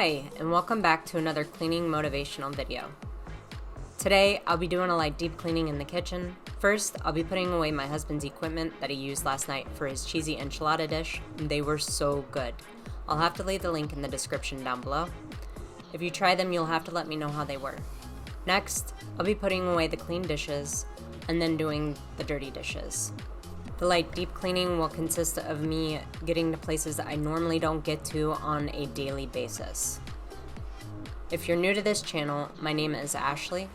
Hi, and welcome back to another cleaning motivational video. Today, I'll be doing a light deep cleaning in the kitchen. First, I'll be putting away my husband's equipment that he used last night for his cheesy enchilada dish, and they were so good. I'll have to leave the link in the description down below. If you try them, you'll have to let me know how they were. Next, I'll be putting away the clean dishes, and then doing the dirty dishes. The light deep cleaning will consist of me getting to places that I normally don't get to on a daily basis. If you're new to this channel, my name is Ashley.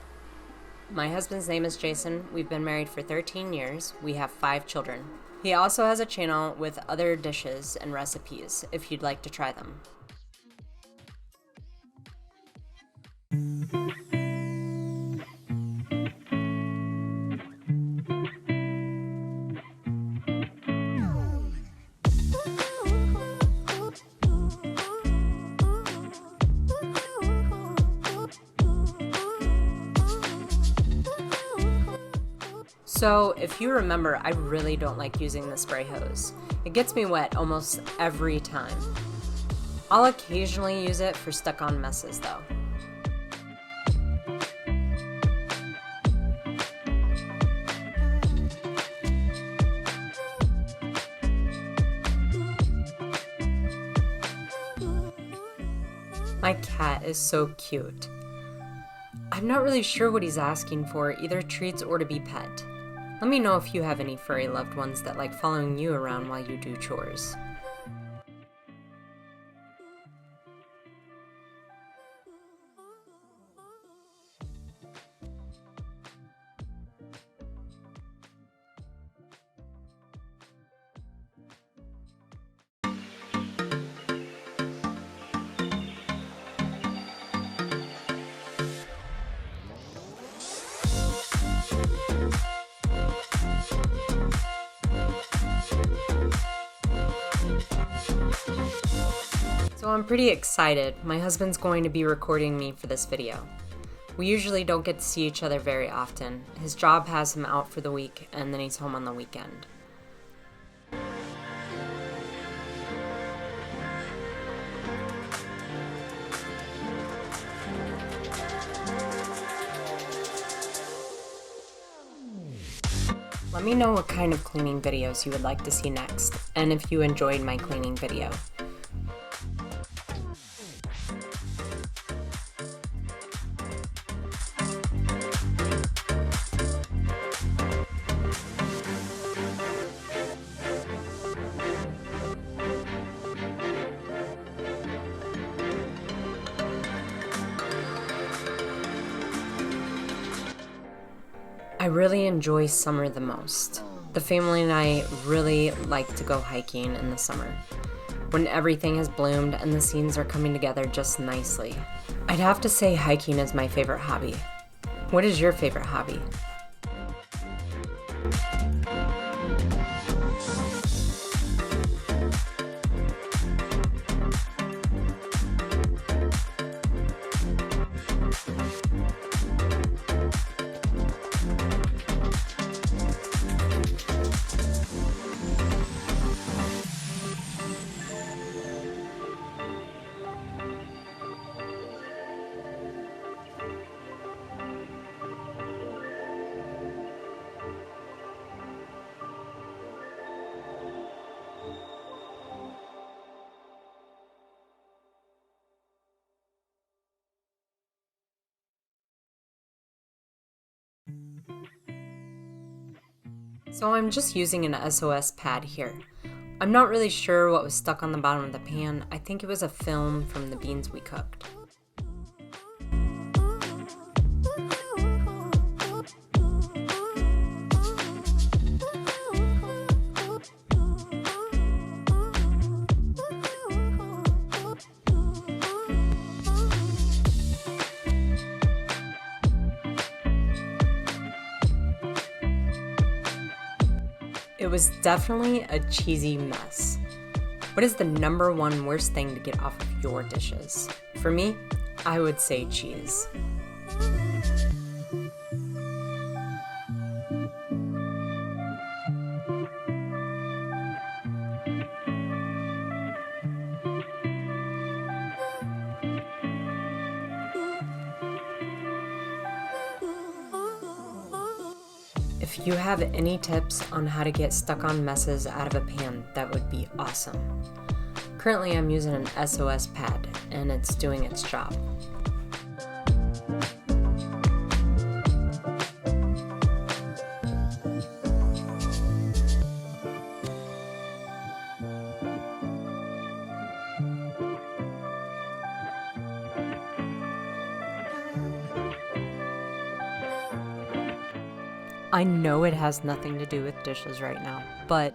My husband's name is Jason. We've been married for 13 years. We have 5 children. He also has a channel with other dishes and recipes if you'd like to try them. So, if you remember, I really don't like using the spray hose. It gets me wet almost every time. I'll occasionally use it for stuck-on messes, though. My cat is so cute. I'm not really sure what he's asking for, either treats or to be pet. Let me know if you have any furry loved ones that like following you around while you do chores. So I'm pretty excited. My husband's going to be recording me for this video. We usually don't get to see each other very often. His job has him out for the week, and then he's home on the weekend. Let me know what kind of cleaning videos you would like to see next, and if you enjoyed my cleaning video. I really enjoy summer the most. The family and I really like to go hiking in the summer, when everything has bloomed and the scenes are coming together just nicely. I'd have to say hiking is my favorite hobby. What is your favorite hobby? So I'm just using an SOS pad here. I'm not really sure what was stuck on the bottom of the pan. I think it was a film from the beans we cooked. It was definitely a cheesy mess. What is the number one worst thing to get off of your dishes? For me, I would say cheese. If you have any tips on how to get stuck-on messes out of a pan, that would be awesome. Currently, I'm using an SOS pad, and it's doing its job. I know it has nothing to do with dishes right now, but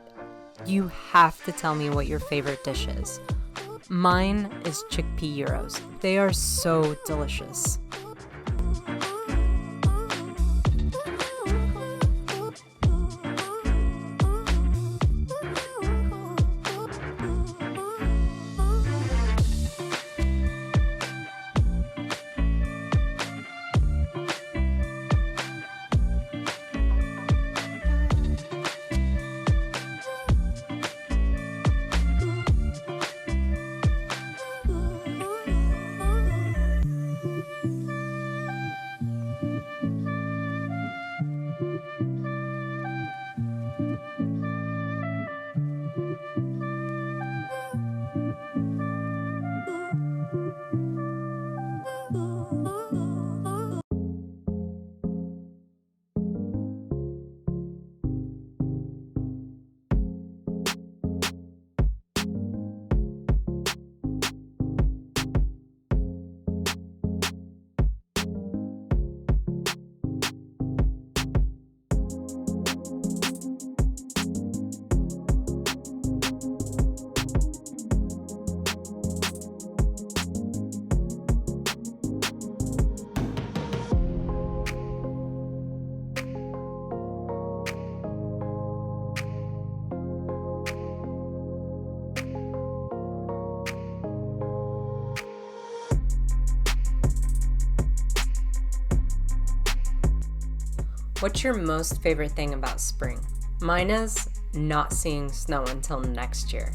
you have to tell me what your favorite dish is. Mine is chickpea gyros. They are so delicious. What's your most favorite thing about spring? Mine is not seeing snow until next year.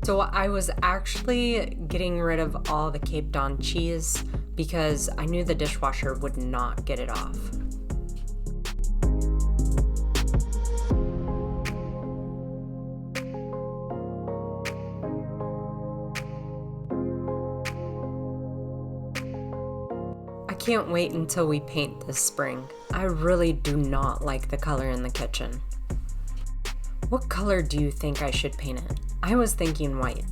So I was actually getting rid of all the Cape Dawn cheese because I knew the dishwasher would not get it off. I can't wait until we paint this spring. I really do not like the color in the kitchen. What color do you think I should paint it? I was thinking white.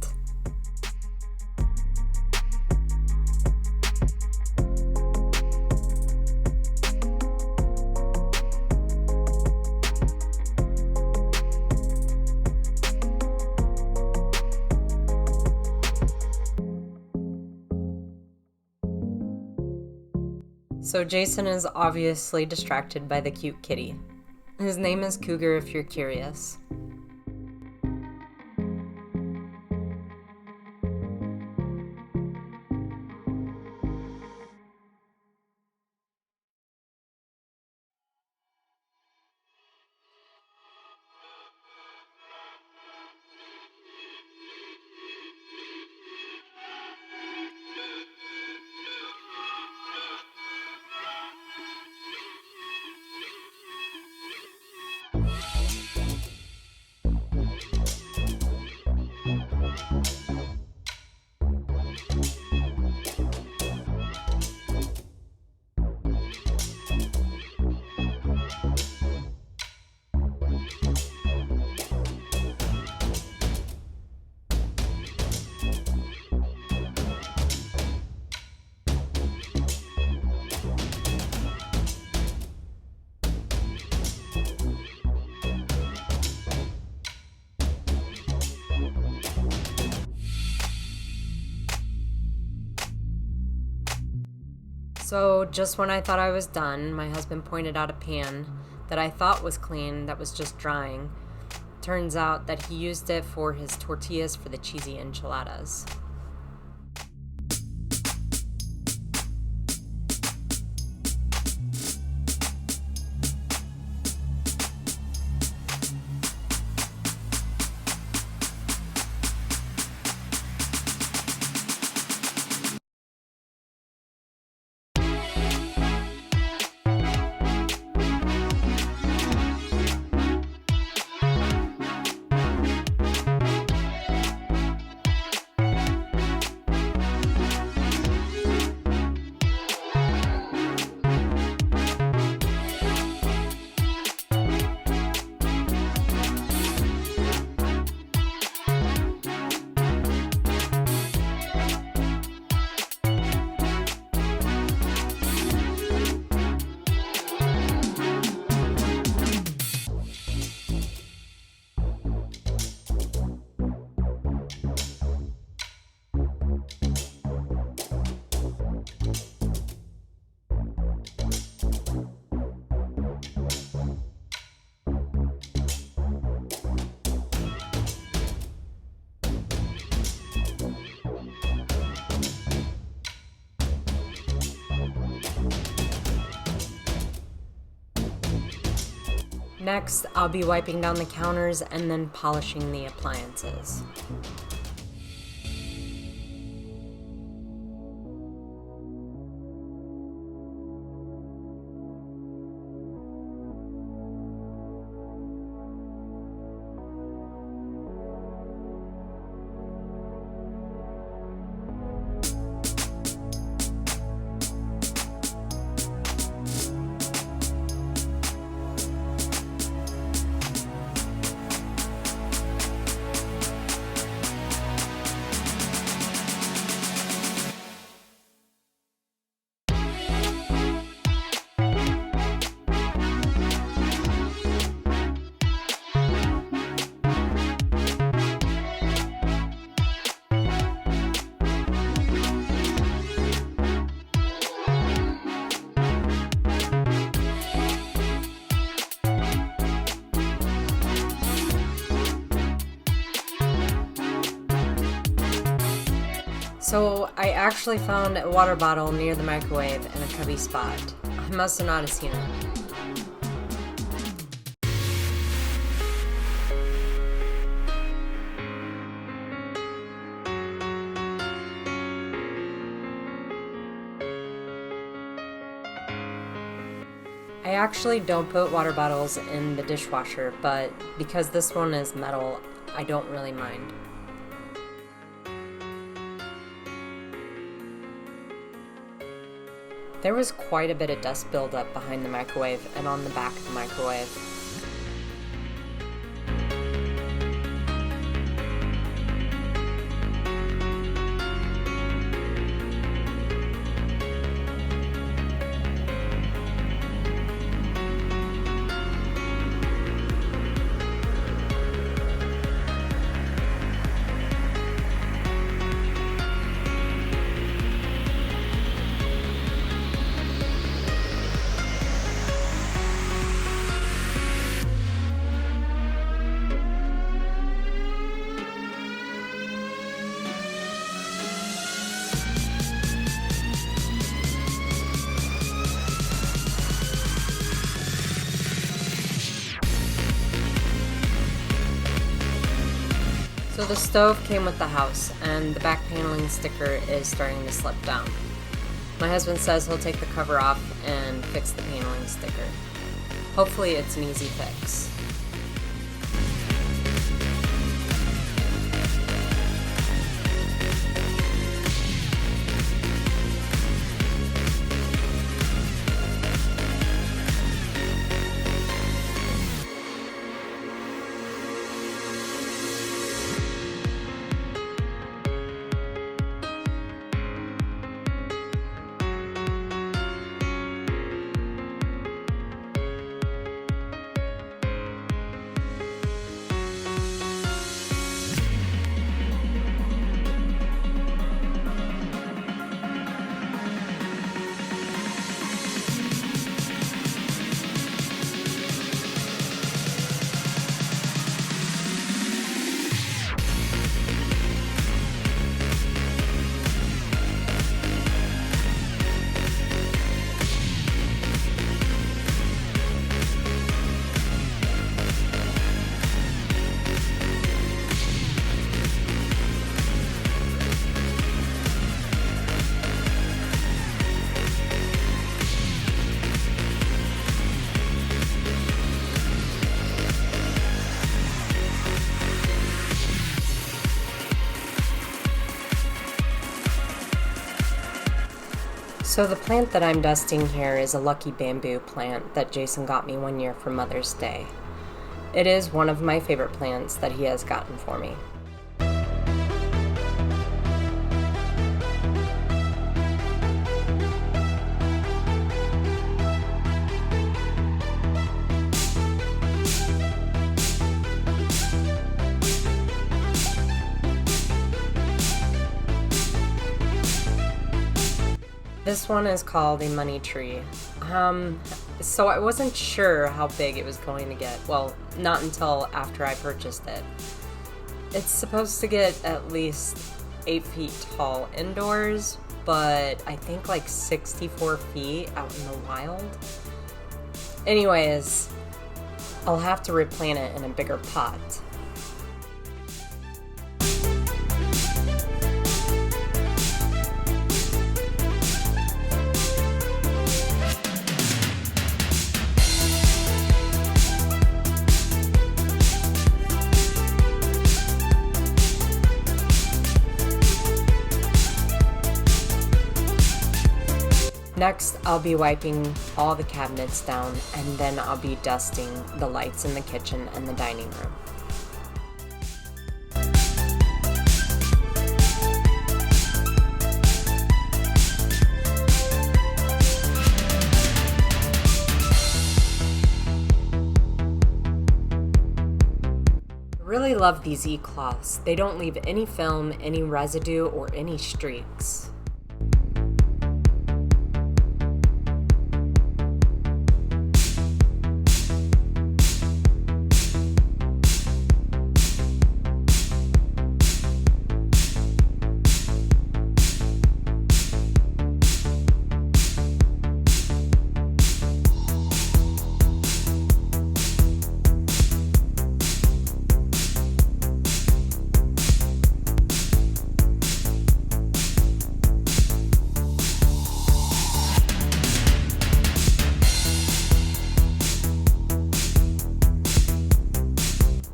So Jason is obviously distracted by the cute kitty. His name is Cougar if you're curious. So just when I thought I was done, my husband pointed out a pan that I thought was clean that was just drying. Turns out that he used it for his tortillas for the cheesy enchiladas. Next, I'll be wiping down the counters and then polishing the appliances. So I actually found a water bottle near the microwave in a cubby spot. I must have not seen it. I actually don't put water bottles in the dishwasher, but because this one is metal, I don't really mind. There was quite a bit of dust buildup behind the microwave and on the back of the microwave. So the stove came with the house, and the back paneling sticker is starting to slip down. My husband says he'll take the cover off and fix the paneling sticker. Hopefully it's an easy fix. So the plant that I'm dusting here is a lucky bamboo plant that Jason got me one year for Mother's Day. It is one of my favorite plants that he has gotten for me. This one is called a money tree. So I wasn't sure how big it was going to get. Well, not until after I purchased it. It's supposed to get at least 8 feet tall indoors, but I think like 64 feet out in the wild. Anyways, I'll have to replant it in a bigger pot. Next, I'll be wiping all the cabinets down, and then I'll be dusting the lights in the kitchen and the dining room. I really love these e-cloths. They don't leave any film, any residue, or any streaks.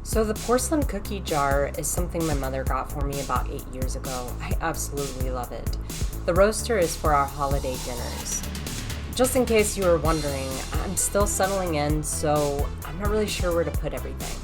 So the porcelain cookie jar is something my mother got for me about 8 years ago. I absolutely love it. The roaster is for our holiday dinners. Just in case you were wondering, I'm still settling in, so I'm not really sure where to put everything.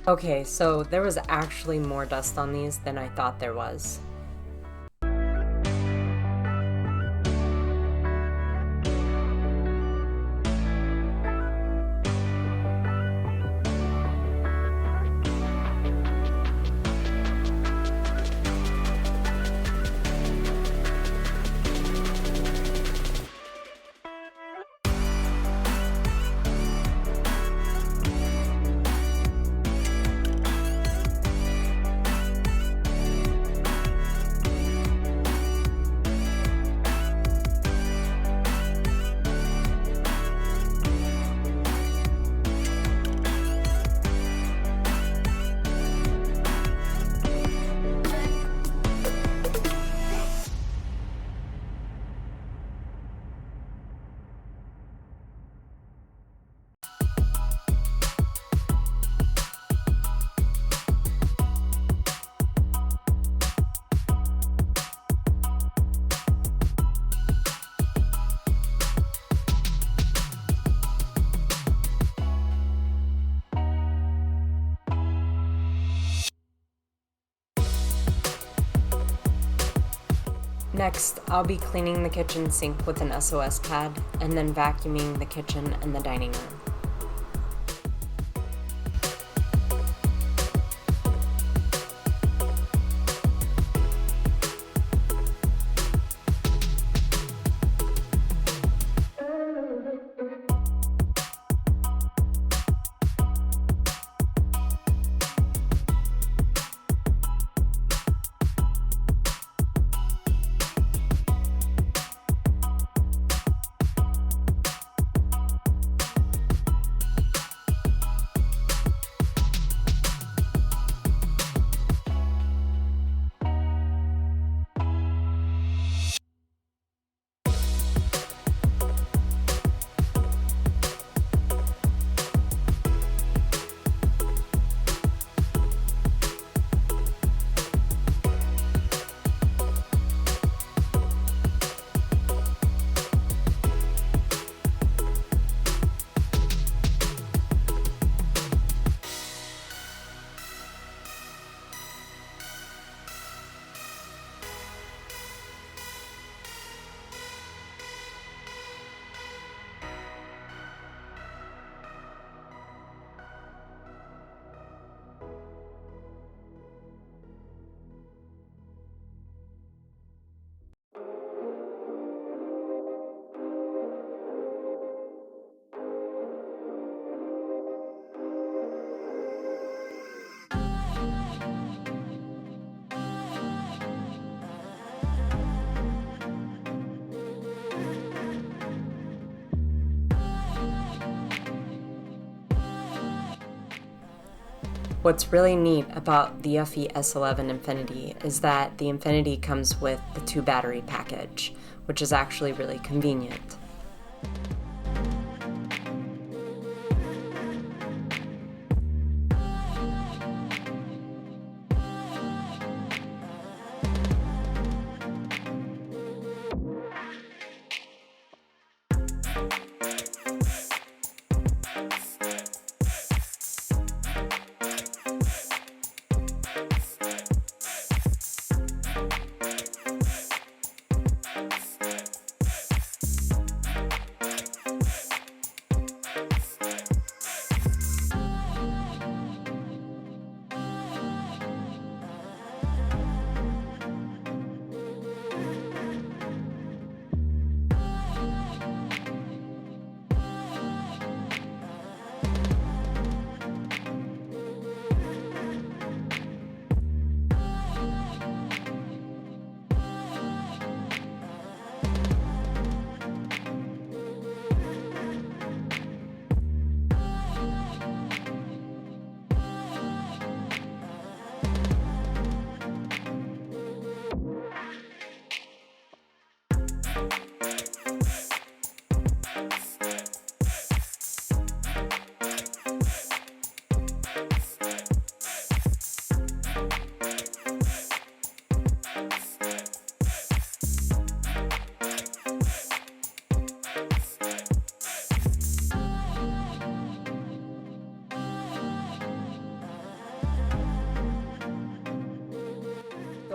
Okay, so there was actually more dust on these than I thought there was. Next, I'll be cleaning the kitchen sink with an SOS pad and then vacuuming the kitchen and the dining room. What's really neat about the FE S11 Infinity is that the Infinity comes with the 2-battery package, which is actually really convenient.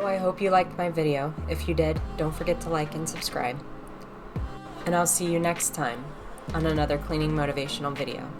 I hope you liked my video. If you did, don't forget to like and subscribe. And I'll see you next time on another cleaning motivational video.